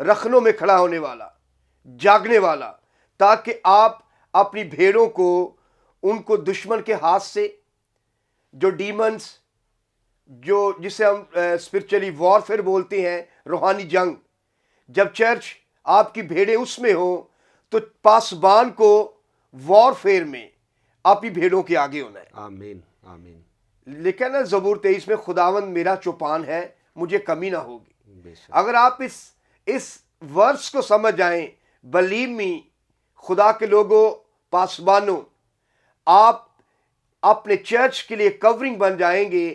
رخنوں میں کھڑا ہونے والا، جاگنے والا، تاکہ آپ اپنی بھیڑوں کو ان کو دشمن کے ہاتھ سے، جو ڈیمنز، جو جسے ہم اسپرچولی وارفیئر بولتے ہیں، روحانی جنگ، جب چرچ آپ کی بھیڑیں اس میں ہوں تو پاسبان کو وارفیئر میں اپنی بھیڑوں کے آگے ہونا ہے۔ آمین آمین۔ لیکن نا زبور 23 میں خداوند میرا چوپان ہے، مجھے کمی نہ ہوگی۔ بے شک۔ اگر آپ اس ورس کو سمجھ جائیں، بلیو می، خدا کے لوگوں، پاسبانوں، آپ اپنے چرچ کے لیے کورنگ بن جائیں گے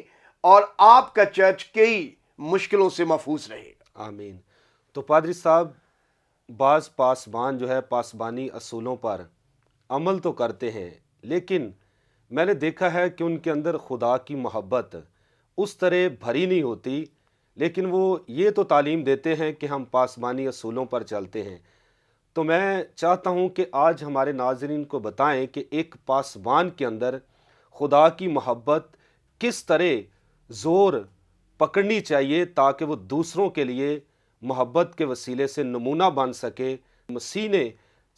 اور آپ کا چرچ کئی مشکلوں سے محفوظ رہے گا۔ آمین۔ تو پادری صاحب، بعض پاسبان جو ہے پاسبانی اصولوں پر عمل تو کرتے ہیں، لیکن میں نے دیکھا ہے کہ ان کے اندر خدا کی محبت اس طرح بھری نہیں ہوتی، لیکن وہ یہ تو تعلیم دیتے ہیں کہ ہم پاسبانی اصولوں پر چلتے ہیں۔ تو میں چاہتا ہوں کہ آج ہمارے ناظرین کو بتائیں کہ ایک پاسبان کے اندر خدا کی محبت کس طرح زور پکڑنی چاہیے تاکہ وہ دوسروں کے لیے محبت کے وسیلے سے نمونہ بن سکے۔ مسیح نے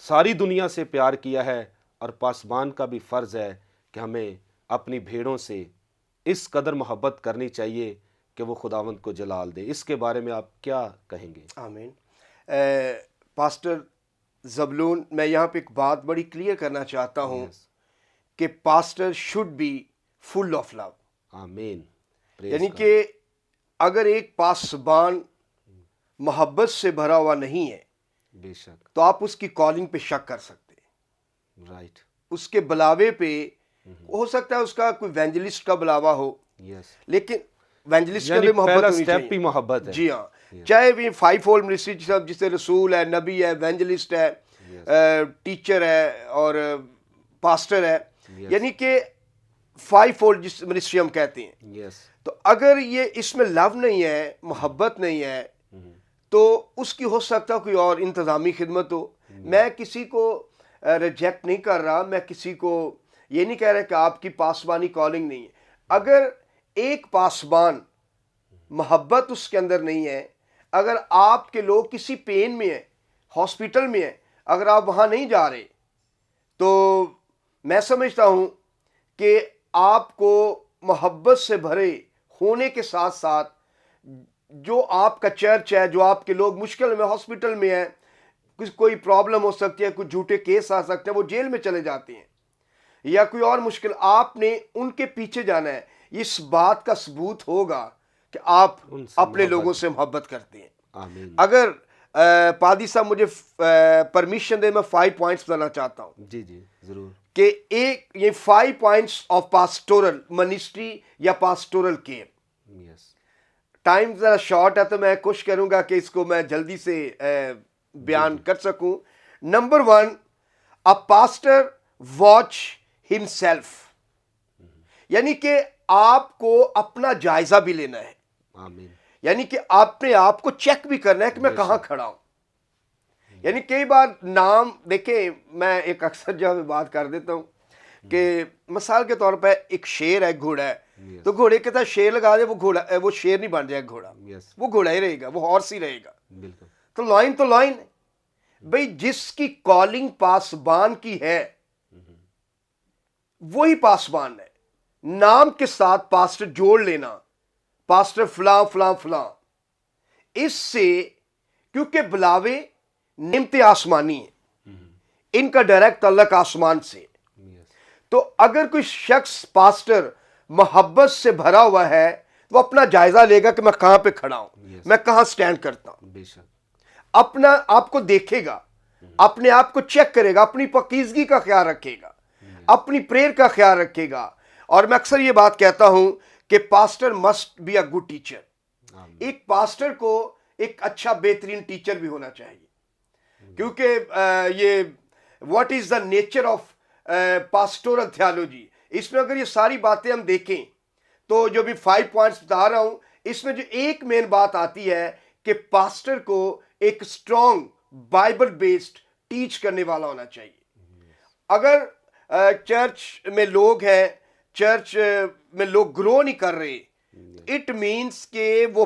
ساری دنیا سے پیار کیا ہے، اور پاسبان کا بھی فرض ہے کہ ہمیں اپنی بھیڑوں سے اس قدر محبت کرنی چاہیے کہ وہ خداوند کو جلال دے۔ اس کے بارے میں آپ کیا کہیں گے؟ آمین۔ پاسٹر زبلون، میں یہاں پہ ایک بات بڑی کلیئر کرنا چاہتا ہوں Yes. کہ pastor should be full of love. آمین۔ Praise یعنی God. کہ اگر ایک پاسبان محبت سے بھرا ہوا نہیں ہے بے شک، تو آپ اس کی کالنگ پہ شک کر سکتے ہیں، رائٹ، اس کے بلاوے پہ۔ ہو سکتا ہے اس کا کوئی وینجلسٹ کا بلاوا ہو، یس، لیکن وینجلسٹ کے یعنی لیے محبت پہلا ہونی سٹیپ ہی چاہیے۔ محبت ہے۔ جی ہاں، چاہے بھی 5 فولڈ منسٹری جسے رسول ہے، نبی ہے، وینجلسٹ ہے، ٹیچر ہے اور پاسٹر ہے، یعنی کہ 5 فولڈ جس منسٹری ہم کہتے ہیں۔ یس، تو اگر یہ اس میں لو نہیں ہے، محبت نہیں ہے، تو اس کی ہو سکتا کوئی اور انتظامی خدمت ہو۔ میں کسی کو ریجیکٹ نہیں کر رہا، میں کسی کو یہ نہیں کہہ رہا کہ آپ کی پاسبانی کالنگ نہیں ہے۔ اگر ایک پاسبان محبت اس کے اندر نہیں ہے، اگر آپ کے لوگ کسی پین میں ہیں، ہاسپٹل میں ہیں، اگر آپ وہاں نہیں جا رہے، تو میں سمجھتا ہوں کہ آپ کو محبت سے بھرے ہونے کے ساتھ ساتھ جو آپ کا چرچ ہے، جو آپ کے لوگ مشکل میں ہاسپٹل میں ہیں، کوئی پرابلم ہو سکتی ہے، کوئی جھوٹے کیس آ سکتے ہیں، وہ جیل میں چلے جاتے ہیں، یا کوئی اور مشکل، آپ نے ان کے پیچھے جانا ہے۔ اس بات کا ثبوت ہوگا کہ آپ ان سے اپنے محبت، لوگوں سے محبت کرتے ہیں۔ آمین۔ اگر پادی صاحب مجھے پرمیشن دے، میں 5 پوائنٹس بتانا چاہتا ہوں جی جی ضرور۔ کہ ایک یہ 5 پوائنٹس آف پاسٹورل منسٹری یا پاسٹورل کیئر۔ یس، ٹائم ذرا شارٹ ہے تو میں کوشش کروں گا کہ اس کو میں جلدی سے بیان کر سکوں۔ نمبر 1، اے پاسٹر واچ ہمسیلف، یعنی کہ آپ کو اپنا جائزہ بھی لینا ہے، آمین، یعنی کہ اپنے آپ کو چیک بھی کرنا ہے کہ میں کہاں کھڑا ہوں۔ یعنی کئی بار نام دیکھیں، میں ایک اکثر جگہ میں بات کر دیتا ہوں کہ مثال کے طور پہ ایک شیر ہے، گھوڑا ہے، تو گھوڑے کے ساتھ شیر لگا دے، وہ شیر نہیں بن جائے گھوڑا، یس، وہ گھوڑا ہی رہے گا، وہ ہارس ہی رہے گا۔ بالکل، تو لائن ہے بھئی، جس کی کالنگ پاسبان کی ہے وہی پاسبان ہے۔ نام کے ساتھ پاسٹر جوڑ لینا، پاسٹر فلاں فلاں فلاں، اس سے کیونکہ بلاوے نعمت آسمانی ہیں، ان کا ڈائریکٹ تعلق آسمان سے۔ یس، تو اگر کوئی شخص پاسٹر محبت سے بھرا ہوا ہے، وہ اپنا جائزہ لے گا کہ میں کہاں پہ کھڑا ہوں، میں کہاں سٹینڈ کرتا ہوں، بے شک، اپنا آپ کو دیکھے گا، اپنے آپ کو چیک کرے گا، اپنی پاکیزگی کا خیال رکھے گا، اپنی پریئر کا خیال رکھے گا۔ اور میں اکثر یہ بات کہتا ہوں کہ pastor must be a good teacher. آمین، ایک پاسٹر کو ایک اچھا بہترین ٹیچر بھی ہونا چاہیے، کیونکہ یہ what is the nature of pastoral theology, اس میں اگر یہ ساری باتیں ہم دیکھیں تو جو بھی 5 پوائنٹس بتا رہا ہوں، اس میں جو ایک مین بات آتی ہے کہ پاسٹر کو ایک اسٹرانگ بائبل بیسڈ ٹیچ کرنے والا ہونا چاہیے۔ اگر چرچ میں لوگ ہیں، چرچ میں لوگ گرو نہیں کر رہے، اٹ مینس کہ وہ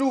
2,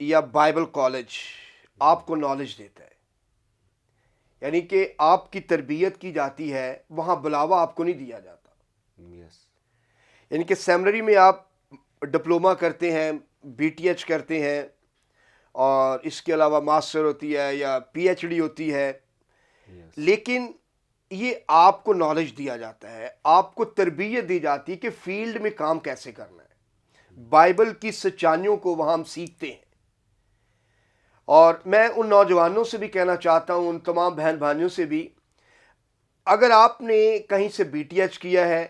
یا بائبل کالج آپ کو نالج دیتا ہے، یعنی کہ آپ کی تربیت کی جاتی ہے، وہاں بلاوا آپ کو نہیں دیا جاتا. یس. یعنی کہ سیمنری میں آپ ڈپلوما کرتے ہیں، بی ٹی ایچ کرتے ہیں، اور اس کے علاوہ ماسٹر ہوتی ہے یا پی ایچ ڈی ہوتی ہے، یس. لیکن یہ آپ کو نالج دیا جاتا ہے، آپ کو تربیت دی جاتی ہے کہ فیلڈ میں کام کیسے کرنا ہے. بائبل کی سچائیوں کو وہاں ہم سیکھتے ہیں. اور میں ان نوجوانوں سے بھی کہنا چاہتا ہوں، ان تمام بہن بھائیوں سے بھی، اگر آپ نے کہیں سے بی ٹی ایچ کیا ہے،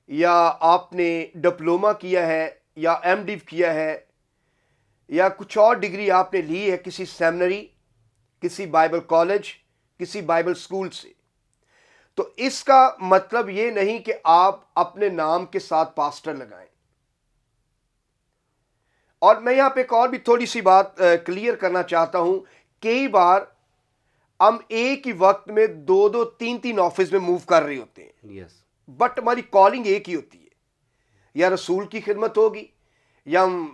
یا آپ نے ڈپلوما کیا ہے، یا ایم ڈی کیا ہے، یا کچھ اور ڈگری آپ نے لی ہے کسی سیمنری، کسی بائبل کالج، کسی بائبل سکول سے، تو اس کا مطلب یہ نہیں کہ آپ اپنے نام کے ساتھ پاسٹر لگائیں. اور میں یہاں پہ ایک اور بھی تھوڑی سی بات کلیئر کرنا چاہتا ہوں. کئی بار ہم ایک ہی وقت میں 2-3 آفس میں موو کر رہے ہوتے ہیں، یس. بٹ ہماری کالنگ ایک ہی ہوتی ہے. یا رسول کی خدمت ہوگی، یا ہم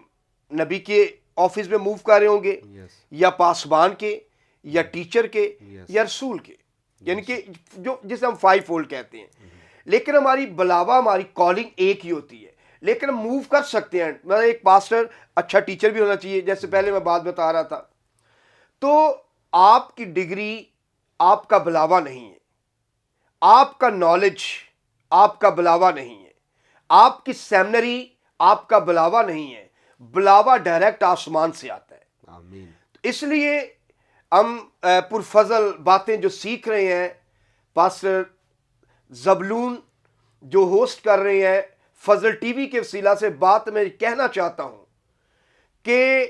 نبی کے آفس میں موو کر رہے ہوں گے، یس. یا پاسبان کے، یا ٹیچر کے، Yes. یا رسول کے، یعنی کہ جو جسے ہم 5 فولڈ کہتے ہیں. لیکن ہماری بلاوا، ہماری کالنگ ایک ہی ہوتی ہے، لیکن ہم موو کر سکتے ہیں. مطلب ایک پاسٹر اچھا ٹیچر بھی ہونا چاہیے، جیسے پہلے میں بات بتا رہا تھا. تو آپ کی ڈگری آپ کا بلاوا نہیں ہے، آپ کا نالج آپ کا بلاوا نہیں ہے، آپ کی سیمنری آپ کا بلاوا نہیں ہے. بلاوا ڈائریکٹ آسمان سے آتا ہے. آمین. اس لیے ہم پرفضل باتیں جو سیکھ رہے ہیں، پاسٹر زبلون جو ہوسٹ کر رہے ہیں فضل ٹی وی کے وسیلہ سے، بات میں کہنا چاہتا ہوں کہ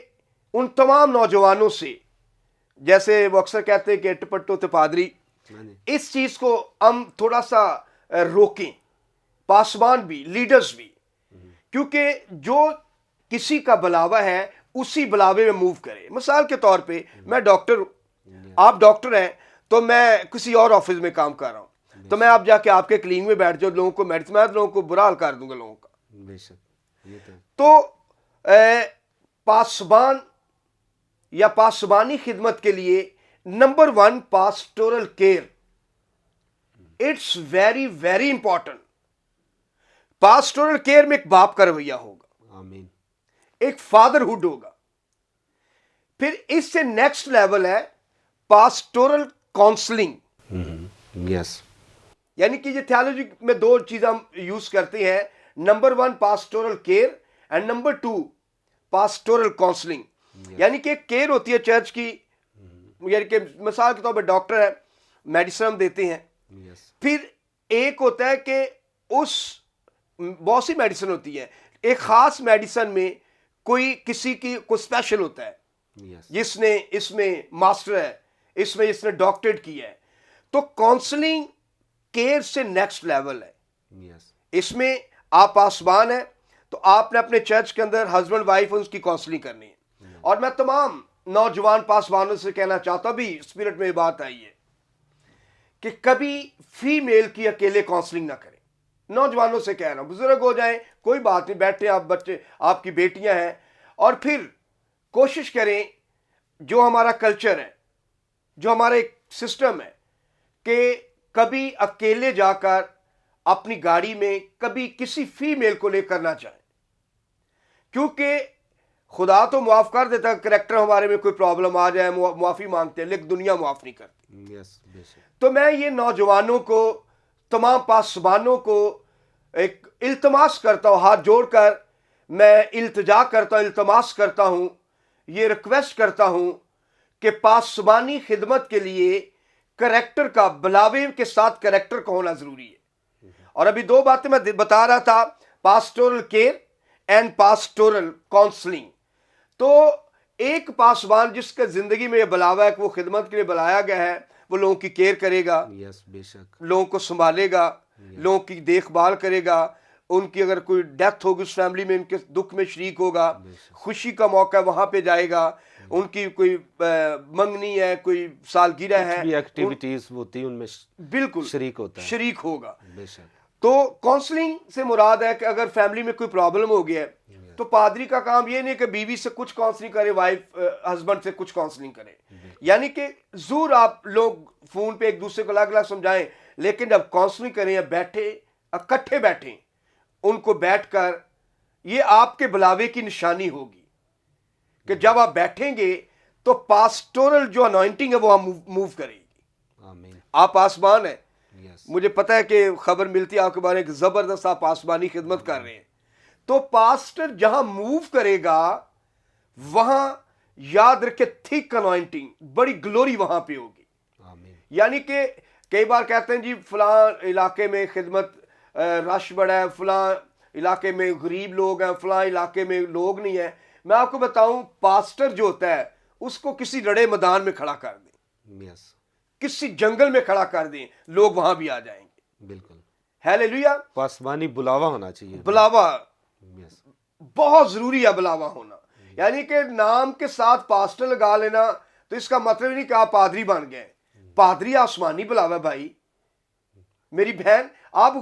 ان تمام نوجوانوں سے، جیسے وہ اکثر کہتے ہیں کہ ٹپٹو تے پادری، اس چیز کو ہم تھوڑا سا روکیں، پاسبان بھی، لیڈرز بھی، کیونکہ جو کسی کا بلاوا ہے اسی بلاوے میں موو کرے. مثال کے طور پہ میں ڈاکٹر ہوں، آپ ڈاکٹر ہیں، تو میں کسی اور آفس میں کام کر رہا ہوں، تو میں آپ جا کے آپ کے کلینک میں بیٹھ جاؤ، لوگوں کو میڈیسن، میں لوگوں کو برا حال کر دوں گا لوگوں کا. بے شک. یہ تو پاسبان یا پاسبانی خدمت کے لیے number 1 pastoral care, it's very very important. Pastoral care میں ایک باپ کا رویہ ہوگا، آمین. ایک فادرہڈ ہوگا. پھر اس سے نیکسٹ لیول ہے پاسٹورل کاؤنسلنگ. یس. یعنی کہ یہ تھیالوجی میں 2 چیزیں ہم یوز کرتے ہیں، number 1 pastoral care and number 2 pastoral counselling. یعنی کہ ایک کیئر ہوتی ہے چرچ کی، یعنی کہ مثال کے طور پہ ڈاکٹر ہے، میڈیسن ہم دیتے ہیں. یس. پھر ایک ہوتا ہے کہ اس بہت سی میڈیسن ہوتی ہے، ایک خاص میڈیسن میں کوئی کسی کی کوئی اسپیشل ہوتا ہے، یس. جس نے اس میں ماسٹر ہے، اس میں جس نے ڈاکٹریٹ کی ہے. تو کاؤنسلنگ کیئر سے نیکسٹ لیول ہے. یس. اس میں آپ پاسبان ہیں تو آپ نے اپنے چرچ کے اندر ہسبینڈ وائف اس کی کاؤنسلنگ کرنی ہے. اور میں تمام نوجوان پاسبانوں سے کہنا چاہتا ہوں، بھی اسپرٹ میں یہ بات آئی ہے کہ کبھی فیمیل کی اکیلے کاؤنسلنگ نہ کریں. نوجوانوں سے کہہ رہا ہوں، بزرگ ہو جائیں کوئی بات نہیں، بیٹھے آپ بچے، آپ کی بیٹیاں ہیں، اور پھر کوشش کریں، جو ہمارا کلچر ہے، جو ہمارا ایک سسٹم ہے، کہ کبھی اکیلے جا کر اپنی گاڑی میں کبھی کسی فیمیل کو لے کر نہ جائیں، کیونکہ خدا تو معاف کر دیتا، کریکٹر ہمارے میں کوئی پرابلم آ جائے معافی مانگتے ہیں، لیکن دنیا معاف نہیں کرتی. یس. بے شک. تو میں یہ نوجوانوں کو، تمام پاسبانوں کو ایک التماس کرتا ہوں، ہاتھ جوڑ کر میں التجا کرتا ہوں، التماس کرتا ہوں، یہ ریکویسٹ کرتا ہوں کہ پاسبانی خدمت کے لیے کریکٹر کا، بلاوے کے ساتھ کریکٹر کا ہونا ضروری ہے. اور ابھی 2 باتیں میں بتا رہا تھا، پاسٹورل کیئر اینڈ پاسٹورل کاؤنسلنگ. تو ایک پاسبان جس کے زندگی میں یہ بلاوا ہے کہ وہ خدمت کے لیے بلایا گیا ہے، وہ لوگوں کی کیئر کرے گا، یس. بے شک. لوگوں کو سنبھالے گا، لوگوں کی دیکھ بھال کرے گا، ان کی اگر کوئی ڈیتھ ہوگی اس فیملی میں ان کے دکھ میں شریک ہوگا، خوشی کا موقع ہے وہاں پہ جائے گا، ان کی کوئی منگنی ہے، کوئی سالگرہ ہے، بھی ایکٹیویٹیز ہوتی ہیں ان میں بالکل شریک ہوتا ہے. شریک ہوگا. بے شک. تو کاؤنسلنگ سے مراد ہے کہ اگر فیملی میں کوئی پرابلم ہو گیا ہے تو پادری کا کام یہ نہیں کہ بیوی سے کچھ کاؤنسلنگ کرے، وائف ہسبینڈ سے کچھ کاؤنسلنگ کرے، یعنی کہ ضرور آپ لوگ فون پہ ایک دوسرے کو الگ الگ سمجھائیں، لیکن جب کاؤنسلنگ کریں یا بیٹھے اکٹھے بیٹھیں ان کو بیٹھ کر، یہ آپ کے بلاوے کی نشانی ہوگی کہ جب آپ بیٹھیں گے تو پاسٹورل جو انوائنٹنگ ہے وہ موو کرے گی۔ آمین۔ آپ آسمان ہیں، یس، مجھے پتا ہے کہ خبر ملتی ہے آپ کے بارے میں کہ زبردست آپ آسمانی خدمت کر رہے ہیں، تو پاسٹر جہاں موو کرے گا وہاں یاد رکھے تھک انوائنٹنگ، بڑی گلوری وہاں پہ ہوگی۔ آمین۔ یعنی کہ کئی بار کہتے ہیں جی فلاں علاقے میں خدمت رش بڑا ہے، فلاں علاقے میں غریب لوگ ہیں، فلاں علاقے میں لوگ نہیں ہیں۔ میں آپ کو بتاؤں پاسٹر جو ہوتا ہے اس کو کسی رڑے میدان میں کھڑا کر دیں، یس، کسی جنگل میں کھڑا کر دیں، لوگ وہاں بھی آ جائیں گے۔ بالکل، ہیلیلویا۔ پاسبانی بلاوا ہونا چاہیے۔ بلاوا یس، بہت ضروری ہے، بلاوا ہونا، یعنی کہ نام کے ساتھ پاسٹر لگا لینا تو اس کا مطلب نہیں کہ آپ پادری بن گئے۔ پادری آسمانی بلاوا ہے بھائی، میری بہن، آپ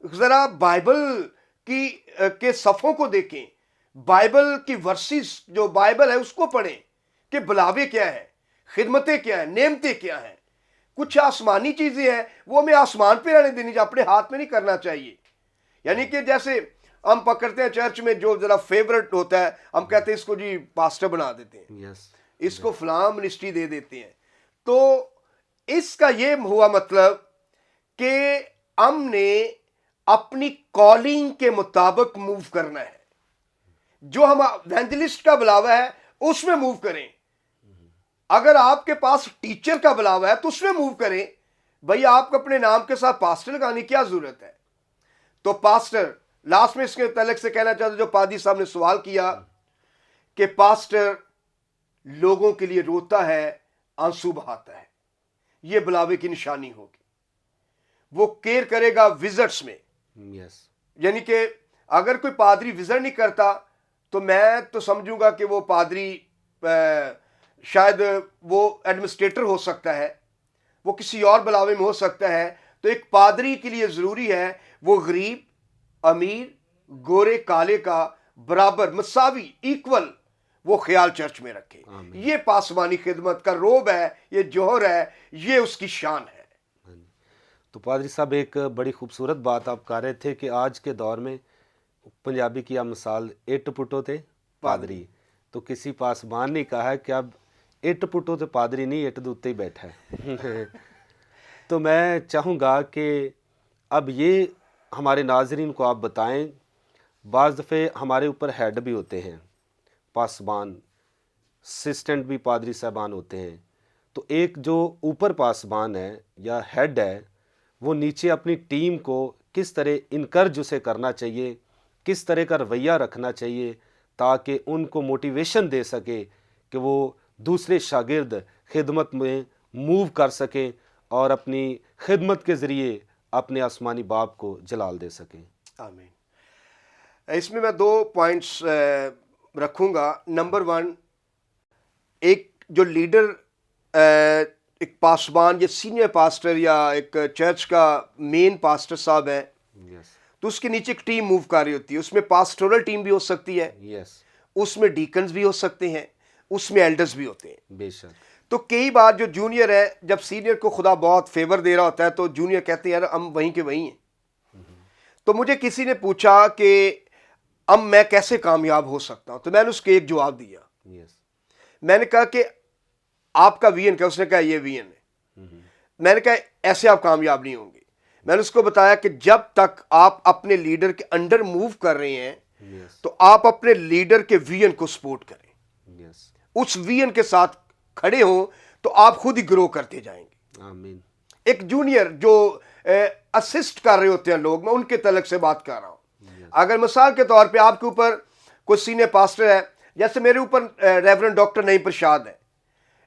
ذرا بائبل کے صفحوں کو دیکھیں، بائبل کی ورسز جو بائبل ہے اس کو پڑھیں کہ بلاوے کیا ہے، خدمتیں کیا ہیں، نعمتیں کیا ہیں۔ کچھ آسمانی چیزیں ہیں وہ ہمیں آسمان پہ رہنے دینی چاہیے، اپنے ہاتھ میں نہیں کرنا چاہیے۔ یعنی کہ جیسے ہم پکڑتے ہیں چرچ میں جو ذرا فیورٹ ہوتا ہے، ہم کہتے ہیں اس کو جی پاسٹر بنا دیتے ہیں، یس، اس کو فلاں منسٹری دے دیتے ہیں۔ تو اس کا یہ ہوا مطلب کہ ہم نے اپنی کالنگ کے مطابق موو کرنا ہے۔ جو ہم ایونجلسٹ کا بلاوا ہے اس میں موو کریں، اگر آپ کے پاس ٹیچر کا بلاوا ہے تو اس میں موو کریں۔ بھئی آپ کو اپنے نام کے ساتھ پاسٹر لگانے کی کیا ضرورت ہے؟ تو پاسٹر، لاسٹ میں اس کے تعلق سے کہنا چاہتا ہوں، جو پادری صاحب نے سوال کیا کہ پاسٹر لوگوں کے لیے روتا ہے، آنسو بہاتا ہے، یہ بلاوے کی نشانی ہوگی۔ وہ کیئر کرے گا وزٹس میں، یس، یعنی کہ اگر کوئی پادری وزٹ نہیں کرتا تو میں تو سمجھوں گا کہ وہ پادری شاید وہ ایڈمنسٹریٹر ہو سکتا ہے، وہ کسی اور بلاوے میں ہو سکتا ہے۔ تو ایک پادری کے لیے ضروری ہے وہ غریب، امیر، گورے کالے کا برابر، مساوی، ایکول وہ خیال چرچ میں رکھے۔ آمین۔ یہ پاسبانی خدمت کا روب ہے، یہ جوہر ہے، یہ اس کی شان ہے۔ تو پادری صاحب ایک بڑی خوبصورت بات آپ کہہ رہے تھے کہ آج کے دور میں پنجابی کی آپ مثال اٹ پٹو تے پادری، تو کسی پاسبان نے کہا ہے کہ اب اٹ پٹو تے پادری نہیں، اٹ دوتے ہی بیٹھا ہے۔ تو میں چاہوں گا کہ اب یہ ہمارے ناظرین کو آپ بتائیں، بعض دفعے ہمارے اوپر ہیڈ بھی ہوتے ہیں، پاسبان، اسسٹنٹ بھی پادری صاحبان ہوتے ہیں، تو ایک جو اوپر پاسبان ہے یا ہیڈ ہے وہ نیچے اپنی ٹیم کو کس طرح انکرج اسے کرنا چاہیے، کس طرح کا رویہ رکھنا چاہیے تاکہ ان کو موٹیویشن دے سکے کہ وہ دوسرے شاگرد خدمت میں موو کر سکیں اور اپنی خدمت کے ذریعے اپنے آسمانی باپ کو جلال دے سکیں۔ آمین۔ اس میں دو پوائنٹس رکھوں گا۔ نمبر 1، ایک جو لیڈر، ایک پاسبان یا سینئر پاسٹر یا ایک چرچ کا مین پاسٹر صاحب ہے، یس، تو اس کے نیچے ایک ٹیم موو کر رہی ہوتی ہے۔ اس میں پاسٹورل ٹیم بھی ہو سکتی ہے، یس، اس میں ڈیکنز بھی ہو سکتے ہیں، اس میں ایلڈرز بھی ہوتے ہیں۔ بے شک، تو کئی بار جو جونیئر ہے، جب سینئر کو خدا بہت فیور دے رہا ہوتا ہے تو جونیئر کہتے ہیں یار ہم وہیں کے وہیں ہیں۔ تو مجھے کسی نے پوچھا کہ اب میں کیسے کامیاب ہو سکتا ہوں، تو میں نے اس کو ایک جواب دیا۔ یس، میں نے کہا کہ آپ کا وی این کیا؟ اس نے کہا یہ وی این ہے۔ میں نے کہا ایسے آپ کامیاب نہیں ہوں گے۔ میں نے اس کو بتایا کہ جب تک آپ اپنے لیڈر کے انڈر موو کر رہے ہیں یس، تو آپ اپنے لیڈر کے وی این کو سپورٹ کریں، یس، اس وی این کے ساتھ کھڑے ہوں تو آپ خود ہی گرو کرتے جائیں گے۔ آمین، ایک جونیئر جو اسسٹ کر رہے ہوتے ہیں لوگ، میں ان کے تعلق سے بات کر رہا ہوں۔ اگر مثال کے طور پہ آپ کے اوپر کوئی سینئر پاسٹر ہے، جیسے میرے اوپر ریورنڈ ڈاکٹر نعیم پرشاد ہے،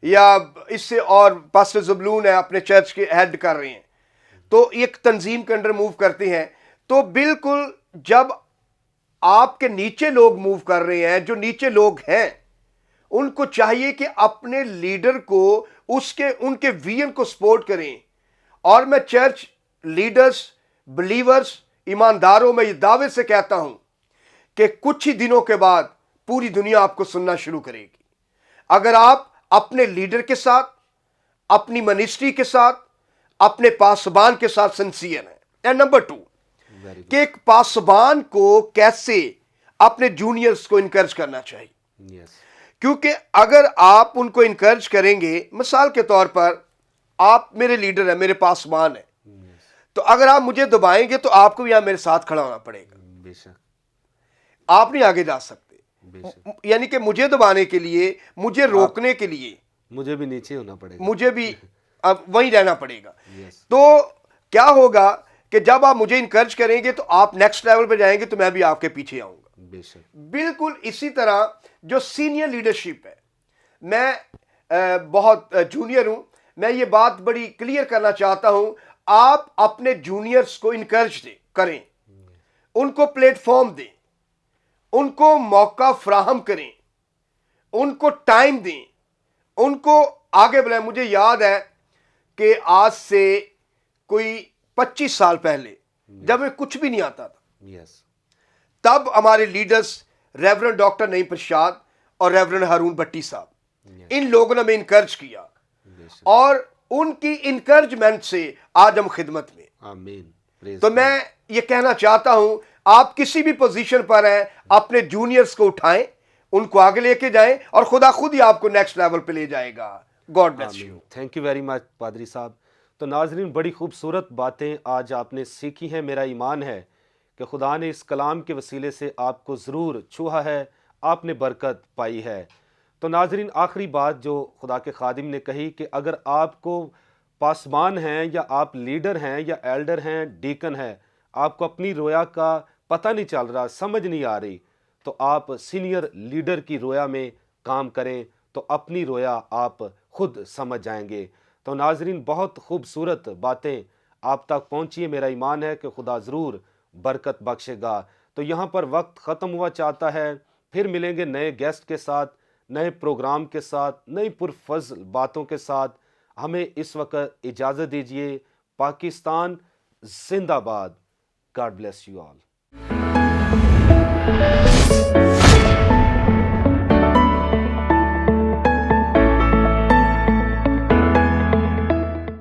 یا اس سے اور پاسٹر زبلون ہے، اپنے چرچ کے ہیڈ کر رہے ہیں، تو ایک تنظیم کے انڈر موو کرتے ہیں، تو بالکل جب آپ کے نیچے لوگ موو کر رہے ہیں، جو نیچے لوگ ہیں ان کو چاہیے کہ اپنے لیڈر کو ان کے ویژن کو سپورٹ کریں۔ اور میں چرچ لیڈرز، بلیورز، ایمانداروں میں یہ دعوے سے کہتا ہوں کہ کچھ ہی دنوں کے بعد پوری دنیا آپ کو سننا شروع کرے گی اگر آپ اپنے لیڈر کے ساتھ، اپنی منسٹری کے ساتھ، اپنے پاسبان کے ساتھ سنسیئر ہیں۔ اینڈ نمبر 2 کہ ایک پاسبان کو کیسے اپنے جونیئرز کو انکریج کرنا چاہیے، کیونکہ اگر آپ ان کو انکریج کریں گے، مثال کے طور پر آپ میرے لیڈر ہیں، میرے پاسبان ہیں، تو اگر آپ مجھے دبائیں گے تو آپ کو بھی یہاں میرے ساتھ کھڑا ہونا پڑے گا، بے شک آپ نہیں آگے جا سکتے۔ یعنی کہ مجھے دبانے کے لیے، مجھے روکنے کے لیے مجھے بھی نیچے ہونا پڑے گا، مجھے بھی اب وہیں رہنا پڑے گا۔ Yes. تو کیا ہوگا کہ جب آپ مجھے انکریج کریں گے تو آپ نیکسٹ لیول پہ جائیں گے تو میں بھی آپ کے پیچھے آؤں گا۔ بے شک بالکل اسی طرح جو سینئر لیڈرشپ ہے، میں بہت جونیئر ہوں، میں یہ بات بڑی کلیئر کرنا چاہتا ہوں، آپ اپنے جونیئرز کو انکریج کریں، ان کو پلیٹ فارم دیں، ان کو موقع فراہم کریں، ان کو ٹائم دیں، ان کو آگے بلائیں۔ مجھے یاد ہے کہ آج سے کوئی 25 سال پہلے جب میں کچھ بھی نہیں آتا تھا، یس تب ہمارے لیڈرز ریورنڈ ڈاکٹر نعیم پرشاد اور ریورنڈ ہارون بٹی صاحب، ان لوگوں نے ہمیں انکریج کیا، بے شک اور ان کی انکریجمنٹ سے آج ہم خدمت میں۔ آمین Praise تو God. میں یہ کہنا چاہتا ہوں، آپ کسی بھی پوزیشن پر ہیں، اپنے جونیئرز کو اٹھائیں، ان کو آگے لے کے جائیں، اور خدا خود ہی آپ کو نیکسٹ لیول پہ لے جائے گا۔ God bless you. Thank you very much پادری صاحب۔ تو ناظرین، بڑی خوبصورت باتیں آج آپ نے سیکھی ہیں۔ میرا ایمان ہے کہ خدا نے اس کلام کے وسیلے سے آپ کو ضرور چھوا ہے، آپ نے برکت پائی ہے۔ تو ناظرین، آخری بات جو خدا کے خادم نے کہی کہ اگر آپ کو پاسبان ہیں یا آپ لیڈر ہیں یا ایلڈر ہیں، ڈیکن ہیں، آپ کو اپنی رویا کا پتہ نہیں چل رہا، سمجھ نہیں آ رہی، تو آپ سینئر لیڈر کی رویا میں کام کریں تو اپنی رویا آپ خود سمجھ جائیں گے۔ تو ناظرین، بہت خوبصورت باتیں آپ تک پہنچی ہیں، میرا ایمان ہے کہ خدا ضرور برکت بخشے گا۔ تو یہاں پر وقت ختم ہوا چاہتا ہے، پھر ملیں گے نئے گیسٹ کے ساتھ، نئے پروگرام کے ساتھ، نئی پرفضل باتوں کے ساتھ۔ ہمیں اس وقت اجازت دیجیے۔ پاکستان زندہ باد۔ God bless you all.